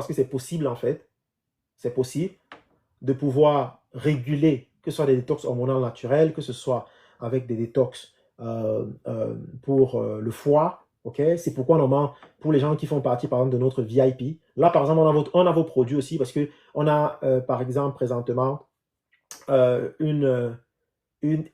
parce que c'est possible en fait. C'est possible de pouvoir réguler, que ce soit des détox hormonaux naturels, que ce soit avec des détox pour le foie. Ok, c'est pourquoi normalement, pour les gens qui font partie par exemple de notre VIP, là par exemple, on a vos produits aussi parce qu'on a par exemple présentement une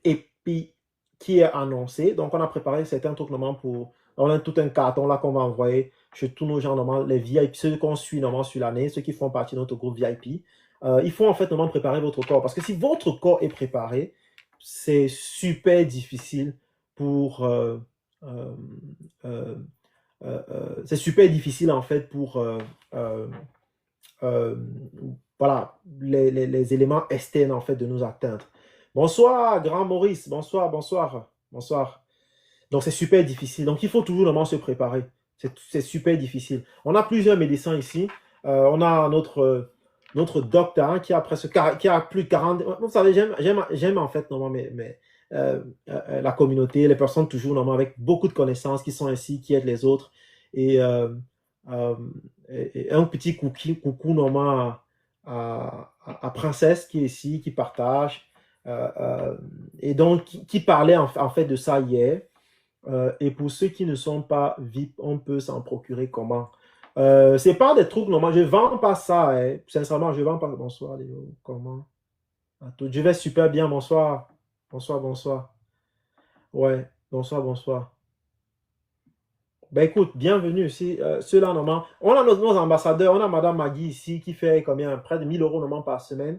épi qui est annoncée. Donc, on a préparé certains trucs normalement pour. On a tout un carton là qu'on va envoyer chez tous nos gens, normalement, les VIP, ceux qu'on suit normalement sur l'année, ceux qui font partie de notre groupe VIP. Il faut en fait normalement préparer votre corps. Parce que si votre corps est préparé, c'est super difficile pour. Euh, euh, c'est super difficile en fait pour. Euh, voilà, les éléments externes en fait de nous atteindre. Bonsoir, grand Maurice. Bonsoir, bonsoir, bonsoir. Donc, c'est super difficile. Donc, il faut toujours vraiment se préparer. C'est super difficile. On a plusieurs médecins ici. On a notre docteur hein, qui a presque qui a plus de 40. Vous savez, j'aime en fait normalement la communauté, les personnes toujours normalement avec beaucoup de connaissances qui sont ici, qui aident les autres. Et, euh, et un petit coucou normalement à Princesse qui est ici, qui partage. Et donc, qui parlait en fait de ça hier. Et pour ceux qui ne sont pas VIP, on peut s'en procurer comment? C'est pas des trucs normaux. Je vends pas ça. Hein. Sincèrement, je vends pas. Bonsoir, Léo. Comment? Je vais super bien. Bonsoir. Bonsoir, bonsoir. Ouais. Bonsoir, bonsoir. Ben écoute, bienvenue ici. Ceux-là, normalement, on a nos ambassadeurs. On a Madame Magui ici qui fait combien? Près de 1000 euros normalement par semaine.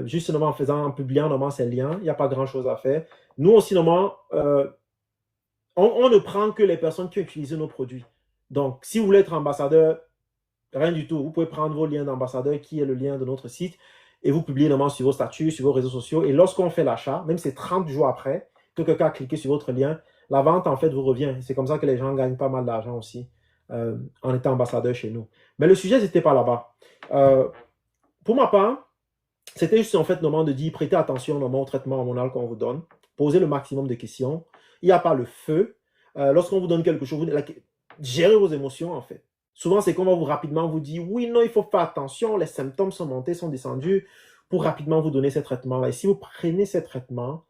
Juste normalement en publiant normalement ces liens. Il n'y a pas grand-chose à faire. Nous aussi, normalement, on ne prend que les personnes qui ont utilisé nos produits. Donc, si vous voulez être ambassadeur, rien du tout. Vous pouvez prendre vos liens d'ambassadeur, qui est le lien de notre site, et vous publiez normalement sur vos statuts, sur vos réseaux sociaux. Et lorsqu'on fait l'achat, même si c'est 30 jours après, que quelqu'un a cliqué sur votre lien, la vente, en fait, vous revient. C'est comme ça que les gens gagnent pas mal d'argent aussi en étant ambassadeur chez nous. Mais le sujet, c'était pas là-bas. Pour ma part, c'était juste en fait normalement de dire prêtez attention normalement au traitement hormonal qu'on vous donne, posez le maximum de questions. Il n'y a pas le feu. Lorsqu'on vous donne quelque chose, gérez vos émotions en fait. Souvent, c'est qu'on va vous rapidement vous dire oui, non, il faut faire attention, les symptômes sont montés, sont descendus, pour rapidement vous donner ces traitements-là. Et si vous prenez ces traitements,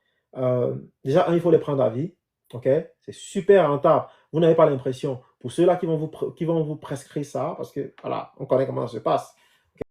déjà, il faut les prendre à vie. Ok, c'est super rentable. Vous n'avez pas l'impression. Pour ceux-là qui vont vous prescrire ça, parce que voilà, on connaît comment ça se passe.